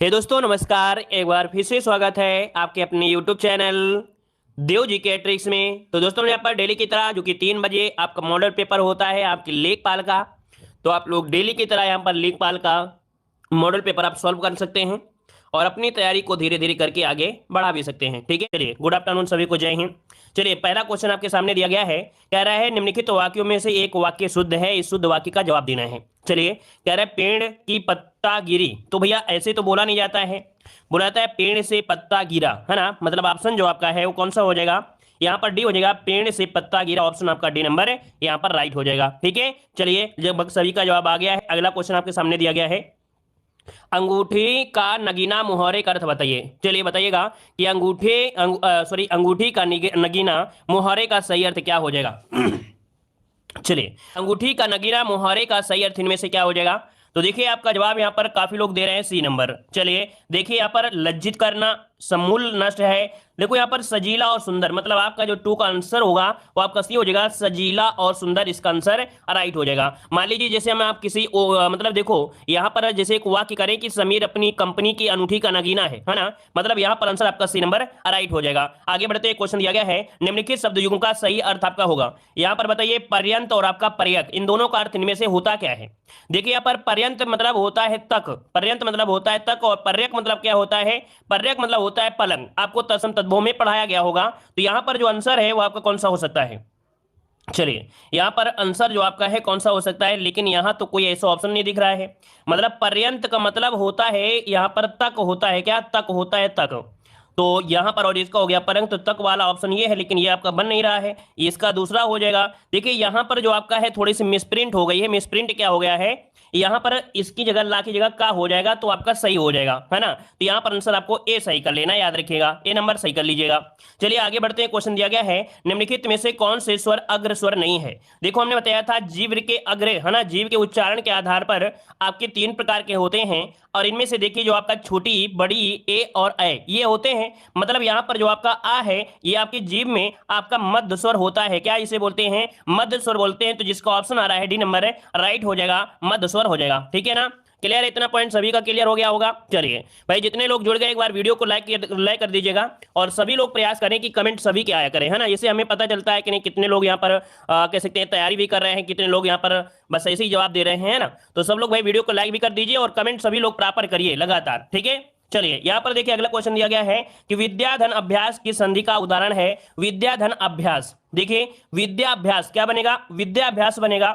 हे दोस्तों नमस्कार। एक बार फिर से स्वागत है आपके अपने YouTube चैनल देव जी के ट्रिक्स में। तो दोस्तों यहाँ पर डेली की तरह जो कि 3 बजे आपका मॉडल पेपर होता है आपकी लेखपाल का, तो आप लोग डेली की तरह यहाँ पर लेखपाल का मॉडल पेपर आप सॉल्व कर सकते हैं और अपनी तैयारी को धीरे धीरे करके आगे बढ़ा भी सकते हैं। ठीक है, चलिए गुड आफ्टरनून सभी को, जय हिंद। चलिए पहला क्वेश्चन आपके सामने दिया गया है, कह रहा है निम्नलिखित वाक्यों में से एक वाक्य शुद्ध है, इस शुद्ध वाक्य का जवाब देना है। चलिए कह रहा है पेड़ की पत्ता गिरी, तो भैया ऐसे तो बोला नहीं जाता है, बोला जाता है पेड़ से पत्ता गिरा, है ना। मतलब ऑप्शन जो आपका है वो कौन सा हो जाएगा, यहाँ पर डी हो जाएगा, पेड़ से पत्ता गिरा। ऑप्शन आपका डी नंबर है यहाँ पर राइट हो जाएगा। ठीक है, चलिए जब सभी का जवाब आ गया है, अगला क्वेश्चन आपके सामने दिया गया है, अंगूठी का नगीना मुहावरे का अर्थ बताइए। चलिए बताइएगा कि अंगूठी का नगीना मुहावरे का सही अर्थ क्या हो जाएगा। चलिए अंगूठी का नगीना मुहावरे का सही अर्थ इनमें से क्या हो जाएगा। तो देखिए आपका जवाब यहाँ पर काफी लोग दे रहे हैं सी नंबर। चलिए देखिए यहाँ पर लज्जित करना, समूल नष्ट है। देखो यहाँ पर सजीला और सुंदर, मतलब आपका जो 2 का आंसर होगा वो आपका सी हो जाएगा, सजीला और सुंदर इसका आंसर राइट हो जाएगा। मान लीजिए जैसे हम आप किसी मतलब देखो यहाँ पर जैसे एक वाक्य करें कि समीर अपनी कंपनी की अनूठी का नगीना है ना, मतलब यहाँ पर आंसर आपका सी नंबर राइट हो जाएगा। आगे बढ़ते एक क्वेश्चन दिया गया है, निम्नलिखित शब्द युग्म का सही अर्थ आपका होगा। यहाँ पर बताइए पर्यंत और आपका पर्यक, इन दोनों का अर्थ इनमें से होता क्या है। देखिए यहाँ पर पर्यंत मतलब होता है तक, पर्यंत मतलब होता है तक, और पर्यक मतलब क्या होता है, पर्यक मतलब होता है पलंग। आपको तत्सम तद्भव में पढ़ाया गया होगा। तो यहां पर जो आंसर है वो आपका कौन सा हो सकता है। चलिए यहां पर आंसर जो आपका है कौन सा हो सकता है, लेकिन यहां तो कोई ऐसा ऑप्शन नहीं दिख रहा है। मतलब पर्यंत का मतलब होता है यहां पर तक होता है, क्या तक होता है तक। तो यहां पर और इसका हो गया परंतु तक वाला ऑप्शन ये है, लेकिन ये आपका बन नहीं रहा है, इसका दूसरा हो जाएगा। देखिए यहां पर जो आपका है थोड़ी सी मिसप्रिंट हो गई है। मिसप्रिंट क्या हो गया है, यहां पर इसकी जगह ला की जगह का हो जाएगा तो आपका सही हो जाएगा, है ना। तो यहां पर आंसर आपको ए सही कर लेना, याद रखिएगा ए नंबर सही कर लीजिएगा। चलिए आगे बढ़ते हैं, क्वेश्चन दिया गया है, निम्नलिखित में से कौन से स्वर अग्र स्वर नहीं है। देखो हमने बताया था जीव के अग्र, है ना, जीव के उच्चारण के आधार पर आपके 3 प्रकार के होते हैं, और इनमें से देखिए जो आपका छोटी बड़ी ए और ए ये होते हैं। मतलब यहां पर जो आपका आ है ये आपकी जीभ में आपका मध्य स्वर होता है, क्या इसे बोलते हैं, मध्य स्वर बोलते हैं। तो जिसका ऑप्शन आ रहा है डी नंबर है राइट हो जाएगा, मध्य स्वर हो जाएगा। ठीक है ना, क्लियर है, इतना पॉइंट सभी का क्लियर हो गया होगा। चलिए भाई जितने लोग जुड़ गए एक बार वीडियो को लाइक कर दीजिएगा, और सभी लोग प्रयास करें कि कमेंट सभी के आया करें, है ना। इससे हमें पता चलता है कि नहीं कितने लोग यहाँ पर कह सकते हैं तैयारी भी कर रहे हैं, कितने लोग यहाँ पर बस ऐसे ही जवाब दे रहे हैं ना। तो सब लोग भाई वीडियो को लाइक भी कर दीजिए और कमेंट सभी लोग प्रॉपर करिए लगातार। ठीक है, चलिए यहां पर देखिए अगला क्वेश्चन दिया गया है कि विद्याधन अभ्यास की संधि का उदाहरण है। विद्याधन अभ्यास, देखिए विद्याभ्यास क्या बनेगा, विद्याभ्यास बनेगा।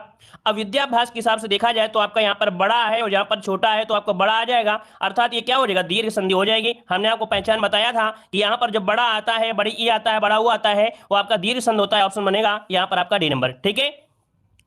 अब विद्याभ्यास के हिसाब से देखा जाए तो आपका यहाँ पर बड़ा है और यहाँ पर छोटा है, तो आपका बड़ा आ जाएगा, अर्थात ये क्या हो जाएगा, दीर्घ संधि हो जाएगी। हमने आपको पहचान बताया था कि यहाँ पर जब बड़ा आता है, बड़ी ई आता है, बड़ा हुआ आता है, वो आपका दीर्घ संधि होता है। ऑप्शन बनेगा यहाँ पर आपका डी नंबर। ठीक है,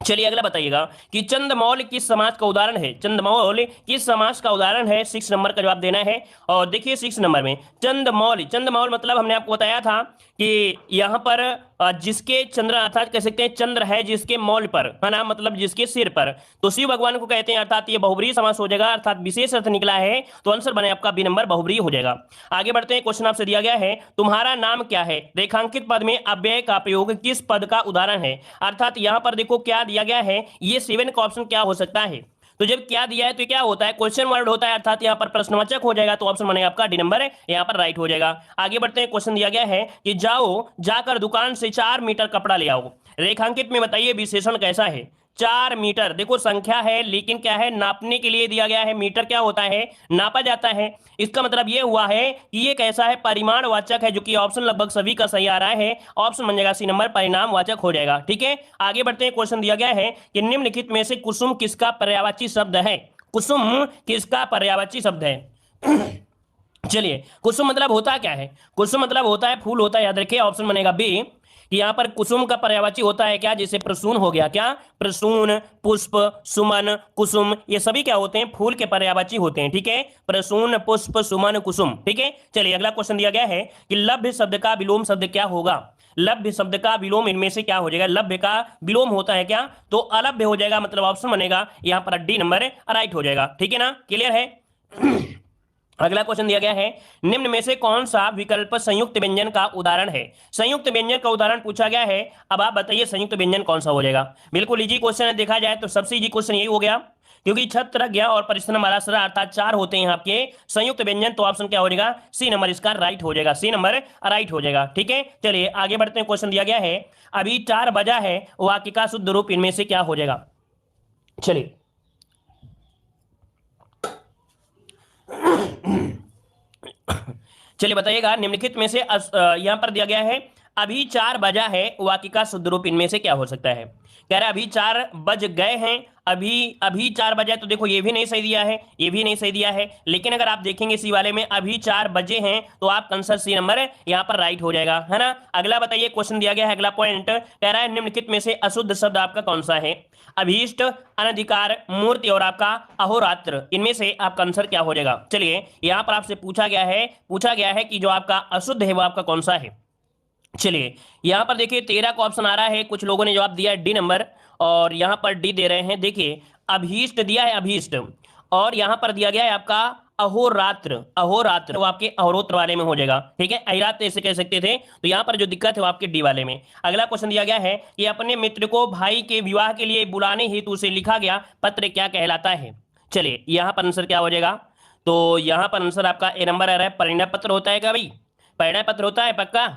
चलिए अगला बताइएगा कि चंद्रमौल किस समाज का उदाहरण है। चंद्रमौल किस समाज का उदाहरण है, 6 नंबर का जवाब देना है। और देखिए 6 नंबर में चंद्रमौल, चंद्रमौल मतलब हमने आपको बताया था कि यहाँ पर जिसके चंद्र अर्थात कह सकते हैं चंद्र है जिसके मौल पर, है ना, मतलब जिसके सिर पर, तो शिव भगवान को कहते हैं, अर्थात ये बहुब्रीहि समास हो जाएगा, अर्थात विशेष अर्थ निकला है, तो आंसर बने आपका बी नंबर बहुब्रीहि हो जाएगा। आगे बढ़ते हैं, क्वेश्चन आपसे दिया गया है, तुम्हारा नाम क्या है, रेखांकित पद में अव्यय का प्रयोग किस पद का उदाहरण है। अर्थात यहाँ पर देखो क्या दिया गया है, ये 7 का ऑप्शन क्या हो सकता है। तो जब क्या दिया है तो क्या होता है, क्वेश्चन वर्ड होता है, अर्थात यहाँ पर प्रश्नवाचक हो जाएगा, तो ऑप्शन बनेगा आपका डी नंबर है यहाँ पर राइट हो जाएगा। आगे बढ़ते हैं, क्वेश्चन दिया गया है कि जाओ जाकर दुकान से 4 मीटर कपड़ा ले आओ। रेखांकित में बताइए विशेषण कैसा है। 4 मीटर देखो संख्या है, लेकिन क्या है, नापने के लिए दिया गया है। मीटर क्या होता है, नापा जाता है। इसका मतलब ये हुआ है कि ये कैसा है, परिमाणवाचक है, जो कि ऑप्शन लगभग सभी का सही आ रहा है। ऑप्शन बन जाएगा सी नंबर, परिणामवाचक हो जाएगा। ठीक है, आगे बढ़ते हैं, क्वेश्चन दिया गया है कि निम्नलिखित में से कुसुम किसका पर्यायवाची शब्द है। कुसुम किसका पर्यायवाची शब्द है। चलिए कुसुम मतलब होता क्या है, कुसुम मतलब होता है फूल होता है, याद रखिए। ऑप्शन बनेगा बी कि यहां पर कुसुम का पर्यायवाची होता है क्या, जैसे प्रसून हो गया, क्या प्रसून, पुष्प, सुमन, कुसुम, ये सभी क्या होते हैं, फूल के पर्यायवाची होते हैं। ठीक है, प्रसून, पुष्प, सुमन, कुसुम। ठीक है, चलिए अगला क्वेश्चन दिया गया है कि लभ्य शब्द का विलोम शब्द क्या होगा। लभ्य शब्द का विलोम इनमें से क्या हो जाएगा, लभ्य का विलोम होता है क्या, तो अलभ्य हो जाएगा, मतलब ऑप्शन बनेगा यहां पर डी नंबर राइट हो जाएगा। ठीक है ना, क्लियर है। अगला क्वेश्चन दिया गया है, निम्न में से कौन सा विकल्प संयुक्त व्यंजन का उदाहरण है। संयुक्त व्यंजन का उदाहरण पूछा गया है, अब आप बताइए संयुक्त व्यंजन कौन सा हो जाएगा। बिल्कुल इजी क्वेश्चन है, देखा जाए तो सबसे इजी क्वेश्चन यही हो गया क्योंकि छत्रज्ञ और परिश्रम आरासरा अर्थात 4 होते हैं आपके संयुक्त व्यंजन, तो ऑप्शन क्या हो जाएगा, सी नंबर इसका राइट हो जाएगा, सी नंबर राइट हो जाएगा। ठीक है, चलिए आगे बढ़ते हैं। क्वेश्चन दिया गया है अभी 4 बजा है, वाक्य का शुद्ध रूप इनमें से क्या हो जाएगा। चलिए चलिए बताइएगा, निम्नलिखित में से यहां पर दिया गया है अभी 4 बजा है, वाक्य का शुद्ध रूप इनमें से क्या हो सकता है। कह रहा है अभी 4 बज गए हैं, अभी 4 बजा, तो देखो ये भी नहीं सही दिया है, ये भी नहीं सही दिया है, लेकिन अगर आप देखेंगे सी वाले में अभी 4 बजे हैं, तो आप आंसर सी नंबर यहां पर राइट हो जाएगा, है ना। अगला बताइए, क्वेश्चन दिया गया है अगला पॉइंट, कह रहा है निम्नलिखित में से अशुद्ध शब्द आपका कौन सा है। अभीष्ट, अनधिकार, मूर्ति और आपका अहोरात्र, इनमें से आपका आंसर क्या हो जाएगा। चलिए यहां पर आपसे पूछा गया है कि जो आपका अशुद्ध है वो आपका कौन सा है। चलिए यहां पर देखिए 13 का ऑप्शन आ रहा है, कुछ लोगों ने जवाब दिया है डी नंबर, और यहां पर डी दे रहे हैं। देखिए अभीष्ट दिया है, अभीष्ट, और यहां पर दिया गया है आपका अहोरात्र, अहोरात्र वो आपके अहोरात्र वाले में हो जाएगा। ठीक है, अहिरात्र ऐसे कह सकते थे, तो यहां पर जो दिक्कत है वो आपके डी वाले में। अगला क्वेश्चन दिया गया है कि अपने मित्र को भाई के विवाह के लिए बुलाने हेतु उसे लिखा गया पत्र क्या कहलाता है। चलिए यहां पर आंसर क्या हो जाएगा, तो यहां पर आंसर आपका ए नंबर आ रहा है, परिणय पत्र होता है क्या भाई, परिणय पत्र होता है पक्का।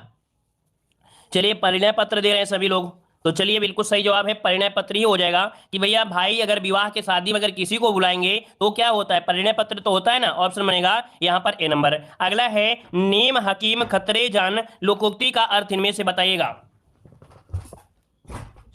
चलिए परिणय पत्र दे रहे हैं सभी लोग, तो चलिए बिल्कुल सही जवाब है परिणय पत्र ही हो जाएगा कि भैया भाई अगर विवाह के शादी में अगर किसी को बुलाएंगे तो क्या होता है, परिणय पत्र तो होता है ना, ऑप्शन बनेगा यहां पर ए नंबर। अगला है नेम हकीम खतरे जान लोकोक्ति का अर्थ इनमें से बताइएगा।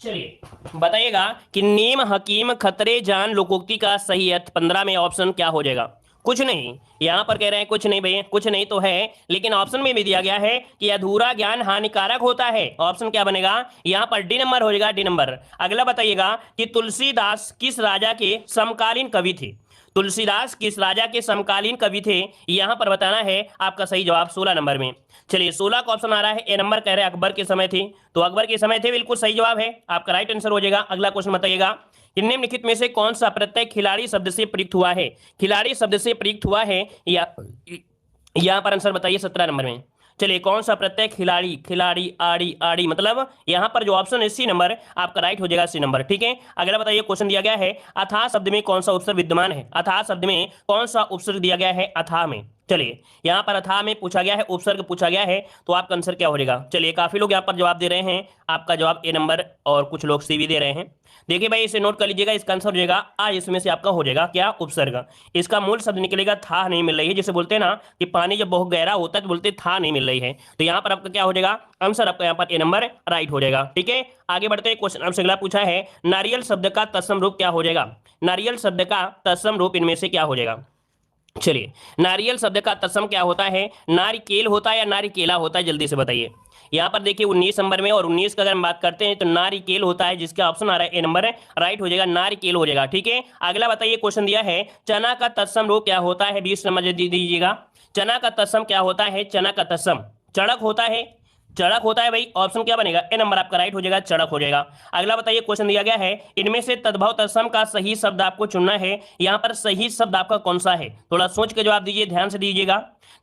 चलिए बताइएगा कि नेम हकीम खतरे जान लोकोक्ति का सही अर्थ 15 में ऑप्शन क्या हो जाएगा। कुछ नहीं, यहां पर कह रहे हैं कुछ नहीं भैया, कुछ नहीं तो है, लेकिन ऑप्शन में भी दिया गया है कि अधूरा ज्ञान हानिकारक होता है। ऑप्शन क्या बनेगा, यहां पर डी नंबर हो जाएगा, डी नंबर। अगला बताइएगा कि तुलसीदास किस राजा के समकालीन कवि थे। तुलसीदास किस राजा के समकालीन कवि थे, यहां पर बताना है आपका सही जवाब 16 नंबर में। चलिए 16 का ऑप्शन आ रहा है ए नंबर, कह रहे हैं अकबर के समय थे, तो अकबर के समय थे, बिल्कुल सही जवाब है, आपका राइट आंसर हो जाएगा। अगला क्वेश्चन बताइएगा कि निम्नलिखित में से कौन सा प्रत्यय खिलाड़ी शब्द से प्रयुक्त हुआ है। खिलाड़ी शब्द से प्रयुक्त हुआ है या यहां पर आंसर बताइए 17 नंबर में। चलिए कौन सा प्रत्यय खिलाड़ी, खिलाड़ी, आड़ी, आड़ी, मतलब यहां पर जो ऑप्शन है सी नंबर आपका राइट हो जाएगा, सी नंबर। ठीक है, अगला बताइए, क्वेश्चन दिया गया है अथाह शब्द में कौन सा उपसर्ग विद्यमान है। अथाह शब्द में कौन सा उपसर्ग दिया गया है अथाह में। चलिए यहां पर अथाह में पूछा गया है, उपसर्ग पूछा गया है, तो आपका आंसर क्या हो जाएगा। चलिए काफी लोग यहां पर जवाब दे रहे हैं, आपका जवाब ए नंबर, और कुछ लोग सी भी दे रहे हैं। देखिए भाई इसे नोट कर लीजिएगा, इसका आंसर हो जाएगा आ, इसमें से आपका हो जाएगा क्या, उपसर्ग। इसका मूल शब्द निकलेगा था नहीं मिल रही है, जैसे बोलते हैं ना कि पानी जब बहुत गहरा होता है तो बोलते था नहीं मिल रही है, तो यहाँ पर आपका क्या हो जाएगा, आंसर आपका यहाँ पर ए नंबर राइट हो जाएगा। ठीक है, आगे बढ़ते हैं, क्वेश्चन आपसे अगला पूछा है नारियल शब्द का तत्सम रूप क्या हो जाएगा। नारियल शब्द का तत्सम रूप इनमें से क्या हो जाएगा। चलिए नारियल शब्द का तत्सम क्या होता है, नारिकेल होता है या नारिकेला होता है, जल्दी से बताइए। यहाँ पर देखिए 19 नंबर में, और 19 का अगर हम बात करते हैं तो नारिकेल होता है, जिसका ऑप्शन आ रहा है ए नंबर राइट हो जाएगा, नारिकेल हो जाएगा। ठीक है, अगला बताइए, क्वेश्चन दिया है चना का तत्सम रूप क्या होता है, 20 नंबर दीजिएगा। चना का तत्सम क्या होता है, चना का तत्सम चड़क होता है, चड़क होता है भाई, ऑप्शन क्या बनेगा, ए नंबर आपका राइट हो जाएगा, चड़क हो जाएगा। अगला बताइए, क्वेश्चन दिया गया है इनमें से तद्भव तत्सम का सही शब्द आपको चुनना है, यहाँ पर सही शब्द आपका कौन सा है, थोड़ा सोच के जवाब दीजिए, ध्यान से दीजिएगा।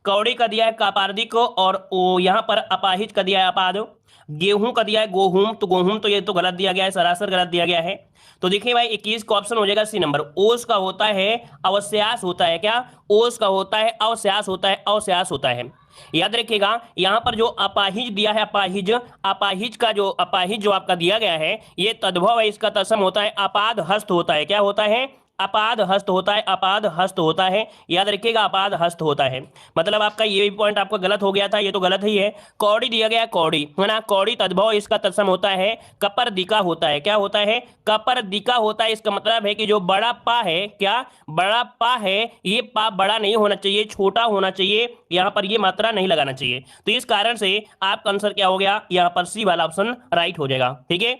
कौड़ी का दिया है कापार्दिक, और यहाँ पर अपाहिज का दिया है अपाद, गेहूं का दिया है गोहूम, तो गोहूम तो ये तो गलत दिया गया है, सरासर गलत दिया गया है। तो देखिए भाई 21 का ऑप्शन हो जाएगा सी नंबर। ओस का होता है अवश्यास होता है, क्या ओस का होता है अवश्यास होता है, अवश्यास होता है, याद रखिएगा। यहां पर जो अपाहिज दिया है, अपाहिज, अपाहिज का जो अपाहिज जो आपका दिया गया है ये तद्भव है, इसका तत्सम होता है अपाद हस्त होता है, क्या होता है, अपाद हस्त होता है, अपाद हस्त होता है, याद रखिएगा अपाद हस्त होता है। मतलब आपका ये भी पॉइंट आपका गलत हो गया था, ये तो गलत ही है। कौड़ी दिया गया कौड़ी है ना, कौड़ी तद्भव, इसका तत्सम होता है कपर दिका होता है, क्या होता है, कपर दिका होता है। इसका मतलब है कि जो बड़ा पा है, क्या बड़ा पा है, ये पा बड़ा नहीं होना चाहिए, छोटा होना चाहिए, यहाँ पर ये मात्रा नहीं लगाना चाहिए, तो इस कारण से आपका आंसर क्या हो गया, यहाँ पर सी वाला ऑप्शन राइट हो जाएगा। ठीक है,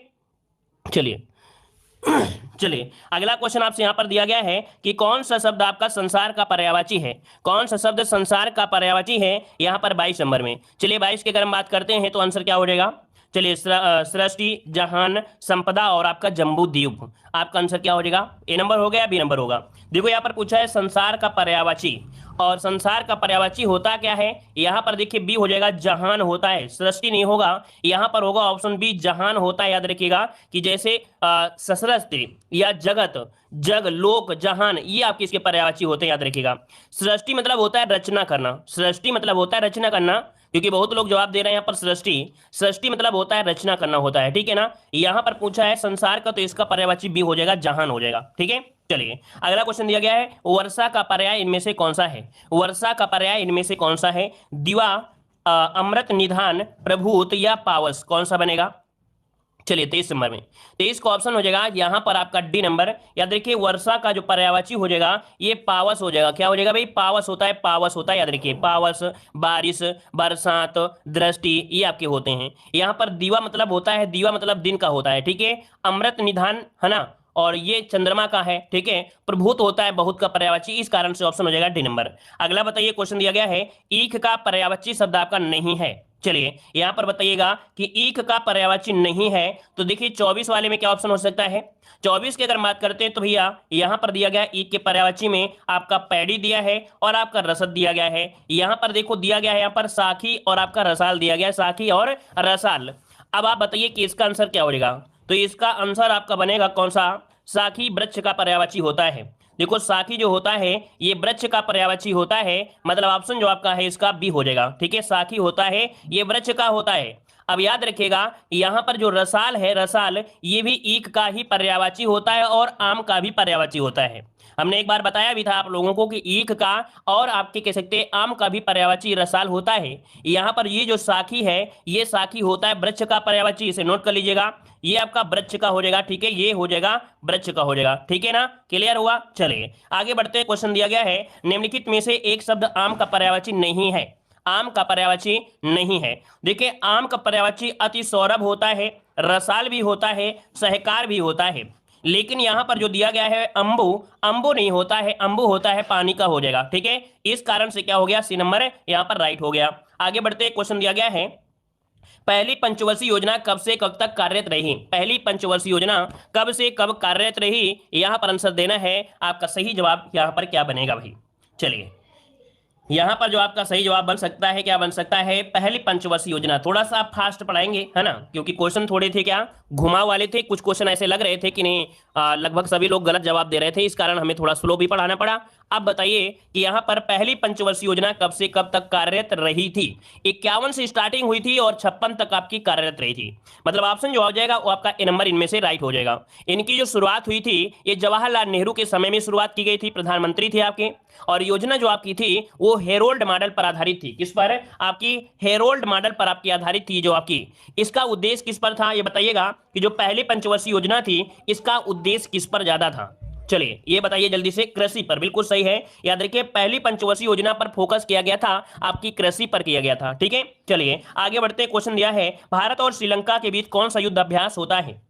चलिए चलिए अगला क्वेश्चन आपसे यहां पर दिया गया है कि कौन सा शब्द आपका संसार का पर्यायवाची है। कौन सा शब्द संसार का पर्यायवाची है, यहां पर 22 नंबर में। चलिए 22 की अगर हम बात करते हैं तो आंसर क्या हो जाएगा। चलिए सृष्टि, जहान, संपदा और आपका जम्बू द्वीप, आपका आंसर क्या हो जाएगा, ए नंबर हो गया, बी नंबर होगा। देखो यहाँ पर पूछा है संसार का पर्यायवाची, और संसार का पर्यायवाची होता क्या है, यहां पर देखिए बी हो जाएगा जहान होता है, सृष्टि नहीं होगा, यहां पर होगा ऑप्शन बी जहान होता है। याद रखिएगा कि जैसे सृष्टि या जगत, जग, लोक, जहान, ये आपके इसके पर्यायवाची होते हैं। याद रखिएगा सृष्टि मतलब होता है रचना करना, सृष्टि मतलब होता है रचना करना, क्योंकि बहुत लोग जवाब दे रहे हैं यहाँ पर सृष्टि, सृष्टि मतलब होता है रचना करना होता है, ठीक है ना। यहाँ पर पूछा है संसार का, तो इसका पर्यायवाची बी हो जाएगा जहान हो जाएगा, ठीक है। चलिए अगला क्वेश्चन दिया गया है, वर्षा का पर्याय इनमें से कौन सा है, वर्षा का पर्याय इनमें से कौन सा है, दिवा, अमृत निधान, प्रभूत या पावस, कौन सा बनेगा। चलिए 23 नंबर में 23 का ऑप्शन हो जाएगा यहां पर आपका डी नंबर। याद रखिए वर्षा का जो पर्यायवाची हो जाएगा ये पावस हो जाएगा। क्या हो जाएगा भाई, पावस होता है, पावस होता है। याद रखिए पावस, बारिश, बरसात, दृष्टि, ये आपके होते हैं। यहां पर दीवा मतलब होता है, दीवा मतलब दिन का होता है, ठीक है। अमृत निधान है ना, और ये चंद्रमा का है, ठीक है। प्रभूत होता है बहुत का पर्यायवाची, इस कारण से ऑप्शन हो जाएगा डी नंबर। अगला बताइए क्वेश्चन दिया गया है, ईख का पर्यायवाची शब्द आपका नहीं है। चलिए यहां पर बताइएगा कि ईख का पर्यायवाची नहीं है, तो देखिए 24 वाले में क्या ऑप्शन हो सकता है। 24 की अगर बात करते हैं तो भैया यहां पर दिया गया ईख के पर्यायवाची में आपका पैडी दिया है और आपका रसद दिया गया है। यहां पर देखो दिया गया है यहाँ पर साखी और आपका रसाल दिया गया है, साखी और रसाल। अब आप बताइए कि इसका आंसर क्या हो जाएगा, तो इसका आंसर आपका बनेगा कौन सा, साखी वृक्ष का पर्यायवाची होता है। देखो साखी जो होता है ये वृक्ष का पर्यायवाची होता है, मतलब ऑप्शन जो आपका है इसका बी हो जाएगा, ठीक है। साखी होता है ये वृक्ष का होता है। अब याद रखिएगा यहां पर जो रसाल है, रसाल ये भी ईख का ही पर्यायवाची होता है और आम का भी पर्यायवाची होता है। हमने एक बार बताया भी था आप लोगों को कि ईख का और आपके कह सकते हैं आम का भी पर्यायवाची रसाल होता है। यहां पर ये जो साखी है ये साखी होता है वृक्ष का पर्यायवाची, इसे नोट कर लीजिएगा, ये आपका वृक्ष का हो जाएगा, ठीक है, ये हो जाएगा वृक्ष का हो जाएगा, ठीक है ना, क्लियर हुआ। चलिए आगे बढ़ते हैं, क्वेश्चन दिया गया है निम्नलिखित में से एक शब्द आम का पर्यायवाची नहीं है, आम का पर्यायवाची नहीं है। देखिए आम का पर्यायवाची अति सौरभ होता है, रसाल भी होता है, सहकार भी होता है, लेकिन यहां पर जो दिया गया है अंबु, अंबु नहीं होता है, अंबु होता है पानी का हो जाएगा, ठीक है। इस कारण से क्या हो गया, सी नंबर यहां पर राइट हो गया। आगे बढ़ते क्वेश्चन दिया गया है पहली पंचवर्षीय योजना कब से कब तक कार्यरत रही, पहली पंचवर्षीय योजना कब से कब कार्यरत रही, यहां पर आंसर देना है। आपका सही जवाब यहां पर क्या बनेगा भाई, चलिए यहां पर जो आपका सही जवाब बन सकता है, क्या बन सकता है, पहली पंचवर्षीय योजना। थोड़ा सा आप फास्ट पढ़ाएंगे है ना, क्योंकि क्वेश्चन थोड़े थे क्या घुमाव वाले थे, कुछ क्वेश्चन ऐसे लग रहे थे कि नहीं लगभग सभी लोग गलत जवाब दे रहे थे, इस कारण हमें थोड़ा स्लो भी पढ़ाना पड़ा। अब बताइए कि यहाँ पर पहली पंचवर्षीय योजना कब से कब तक कार्यरत रही थी। 51 से स्टार्टिंग हुई थी और 56 तक आपकी कार्यरत रही थी, मतलब ऑप्शन जो हो जाएगा वो आपका ए नंबर इनमें से राइट हो जाएगा। इनकी जो शुरुआत हुई थी ये जवाहरलाल नेहरू के समय में शुरुआत की गई थी, प्रधानमंत्री थे आपके, और योजना जो आपकी थी वो हेरोल्ड मॉडल पर आधारित थी। किस पर, आपकी हेरोल्ड मॉडल पर आपकी आधारित थी जो आपकी। इसका उद्देश्य किस पर था ये बताइएगा, कि जो पहली पंचवर्षीय योजना थी इसका उद्देश्य किस पर ज्यादा था। चलिए ये बताइए जल्दी से, कृषि पर, बिल्कुल सही है। याद रखिए पहली पंचवर्षीय योजना पर फोकस किया गया था, आपकी कृषि पर किया गया था, ठीक है। चलिए आगे बढ़ते, क्वेश्चन दिया है भारत और श्रीलंका के बीच कौन सा युद्ध अभ्यास होता है।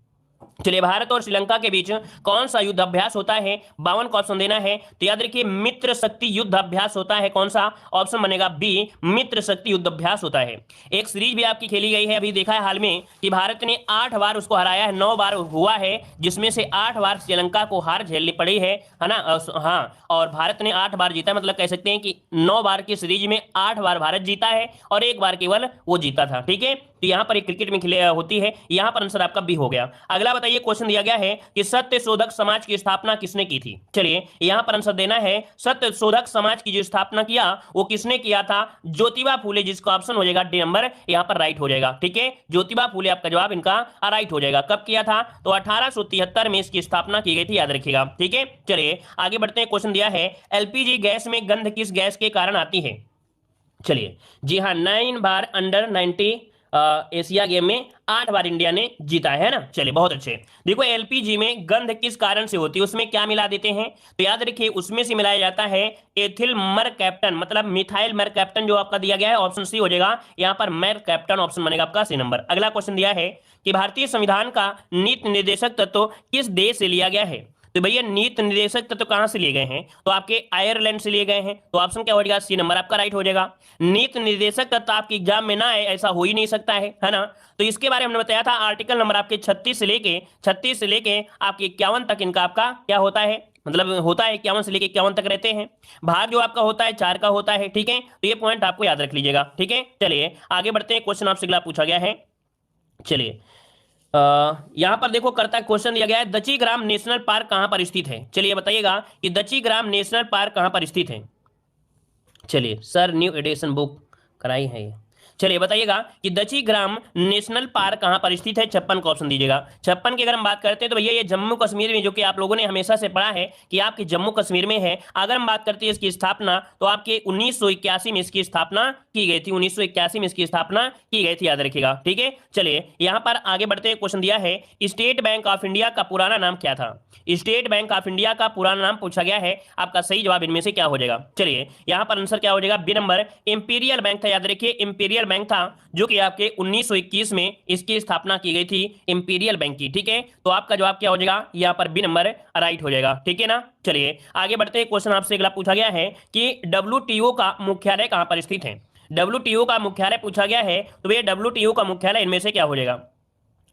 चलिए भारत और श्रीलंका के बीच कौन सा युद्ध अभ्यास होता है, 52 का ऑप्शन देना है। तो याद रखिए मित्र शक्ति युद्ध अभ्यास होता है, कौन सा, ऑप्शन बनेगा बी, मित्र शक्ति युद्ध अभ्यास होता है। एक सीरीज भी आपकी खेली गई है, अभी देखा है हाल में कि भारत ने 8 बार उसको हराया है, 9 बार हुआ है, जिसमें से 8 बार श्रीलंका को हार झेलनी पड़ी है ना। हाँ, और भारत ने 8 बार जीता, मतलब कह सकते हैं कि 9 बार की सीरीज में 8 बार भारत जीता है और 1 बार केवल वो जीता था, ठीक है। तो यहां पर एक क्रिकेट में खेले होती है, यहां पर आंसर आपका बी हो गया। अगला बताइए, क्वेश्चन दिया गया है कि सत्य शोधक समाज की स्थापना किसने की थी। चलिए यहां पर आंसर देना है, सत्य शोधक समाज की जो स्थापना किया वो किसने किया था, ज्योतिबा फूले, जिसका ऑप्शन हो जाएगा डी नंबर यहां पर राइट हो जाएगा, ठीक है। ज्योतिबा फूले आपका जवाब इनका राइट हो जाएगा। कब किया था, तो 1873 में इसकी स्थापना की गई थी, याद रखिएगा, ठीक है। चलिए आगे बढ़ते हैं, क्वेश्चन दिया है एलपीजी गैस में गंध किस गैस के कारण आती है। चलिए जी हाँ, 9 बार अंडर 90 एशिया गेम में 8 बार इंडिया ने जीता है ना। चलिए बहुत अच्छे। देखो एलपीजी में गंध किस कारण से होती है, उसमें क्या मिला देते हैं, तो याद रखिए उसमें से मिलाया जाता है एथिल मर कैप्टन, मतलब मिथाइल मर कैप्टन जो आपका दिया गया है, ऑप्शन सी हो जाएगा यहाँ पर मर कैप्टन, ऑप्शन बनेगा आपका सी नंबर। अगला क्वेश्चन दिया है कि भारतीय संविधान का नीति निर्देशक तत्व किस देश से लिया गया है। तो भैया नीति निर्देशक तत्व कहां से लिए गए हैं, तो आपके आयरलैंड से लिए गए हैं, तो ऑप्शन क्या हो जाएगा, सी नंबर आपका राइट हो जाएगा। नीति निर्देशक तत्व आपके एग्जाम में ना आए ऐसा हो ही नहीं सकता है ना। तो इसके बारे में हमने बताया था, आर्टिकल नंबर आपके 36 से लेके आपके 51 तक इनका आपका क्या होता है, मतलब होता है 51 से लेके 51 तक रहते हैं। भाग जो आपका होता है 4 का होता है, ठीक है। तो ये पॉइंट आपको याद रख लीजिएगा, ठीक है। चलिए आगे बढ़ते हैं, क्वेश्चन आपसे अगला पूछा गया है। चलिए यहां पर देखो, करता क्वेश्चन दिया गया है, दची ग्राम नेशनल पार्क कहां पर स्थित है। चलिए बताइएगा कि दची ग्राम नेशनल पार्क कहां पर स्थित है। चलिए सर, न्यू एडिशन बुक कराई है ये। चलिए बताइएगा कि दची ग्राम नेशनल पार्क कहां पर स्थित है। 56 का ऑप्शन दीजिएगा। 56 की अगर हम बात करते हैं तो भैया ये जम्मू कश्मीर में, जो कि आप लोगों ने हमेशा से पढ़ा है कि आपके जम्मू कश्मीर में है। अगर हम बात करते हैं इसकी स्थापना, तो आपके 1981 में इसकी स्थापना की गई थी। 1981 में इसकी स्थापना की गई थी, याद रखिएगा, ठीक है। चलिए यहां पर आगे बढ़ते हैं, क्वेश्चन दिया है, स्टेट बैंक ऑफ इंडिया का पुराना नाम क्या था। स्टेट बैंक ऑफ इंडिया का पुराना नाम पूछा गया है। आपका सही जवाब इनमें से क्या हो जाएगा। चलिए यहां पर आंसर क्या हो जाएगा, बी नंबर इंपीरियल बैंक था। याद रखिए इंपीरियल बैंक था, जो कि आपके 1921 में इसकी स्थापना की गई थी, इंपीरियल बैंक की, ठीक है। तो आपका जवाब क्या हो जाएगा, यहां पर बी नंबर राइट हो जाएगा, ठीक है ना। चलिए आगे बढ़ते हैं, क्वेश्चन आपसे अगला पूछा गया है कि डब्ल्यूटीओ का मुख्यालय कहां पर स्थित है। डब्ल्यूटीओ का मुख्यालय पूछा गया है, तो भैया डब्ल्यूटीओ का मुख्यालय इनमें से क्या हो जाएगा।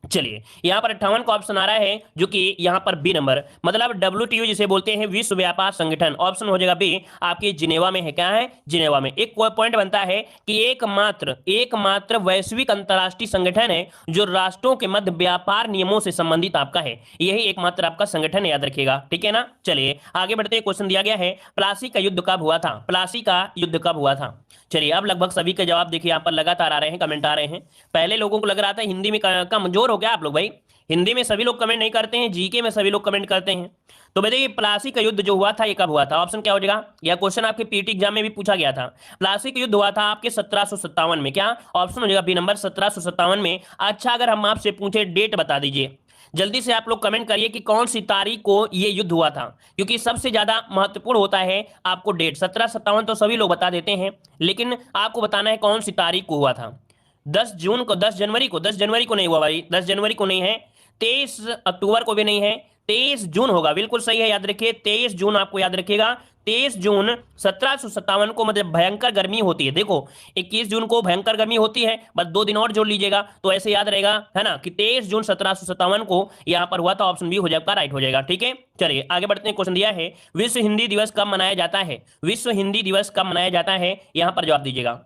चलिए यहां पर 58 का ऑप्शन आ रहा है, जो कि यहां पर बी नंबर, मतलब डब्ल्यूटीओ जिसे बोलते हैं विश्व व्यापार संगठन, ऑप्शन हो जाएगा बी, आपकी जिनेवा में है। क्या है, जिनेवा में। एक पॉइंट बनता है कि एकमात्र वैश्विक अंतर्राष्ट्रीय संगठन है जो राष्ट्रों के मध्य व्यापार नियमों से संबंधित आपका है। यही एकमात्र आपका संगठन है, याद रखिएगा, ठीक है ना। चलिए आगे बढ़ते हैं, क्वेश्चन दिया गया है, प्लासी का युद्ध कब हुआ था। प्लासी का युद्ध कब हुआ था। चलिए अब लगभग सभी के जवाब देखिए यहाँ पर लगातार आ रहे हैं, कमेंट आ रहे हैं। पहले लोगों को लग रहा था हिंदी में कमजोर हो गया आप लोग, भाई हिंदी में सभी लोग कमेंट नहीं करते हैं, जीके में सभी लोग कमेंट करते हैं। तो बताइए प्लासी का युद्ध जो हुआ था ये कब हुआ था। ऑप्शन क्या हो जाएगा, यह क्वेश्चन आपके पीटी एग्जाम में भी पूछा गया था। प्लासी का युद्ध हुआ था आपके 1757 में। क्या ऑप्शन हो जाएगा बी नंबर, 1757 में। अच्छा अगर हम आपसे पूछे डेट बता दीजिए, जल्दी से आप लोग कमेंट करिए कि कौन सी तारीख को ये युद्ध हुआ था, क्योंकि सबसे ज्यादा महत्वपूर्ण होता है आपको डेट। 1757 तो सभी लोग बता देते हैं, लेकिन आपको बताना है कौन सी तारीख को हुआ था। 10 जून को, 10 जनवरी को, 10 जनवरी को नहीं हुआ भाई, 10 जनवरी को नहीं है। 23 अक्टूबर को भी नहीं है, 23 जून होगा, बिल्कुल सही है, याद रखिए 23 जून आपको याद रखिएगा। 23 जून 1757 को, मतलब भयंकर गर्मी होती है। देखो 21 जून को भयंकर गर्मी होती है, बस 2 दिन और जोड़ लीजिएगा तो ऐसे याद रहेगा, है ना, कि 23 जून 1757 को यहां पर हुआ था। ऑप्शन बी हो जाएगा, राइट हो जाएगा, ठीक है। चलिए आगे बढ़ते हैं, क्वेश्चन दिया है, विश्व हिंदी दिवस कब मनाया जाता है। विश्व हिंदी दिवस कब मनाया जाता है, यहां पर जवाब दीजिएगा।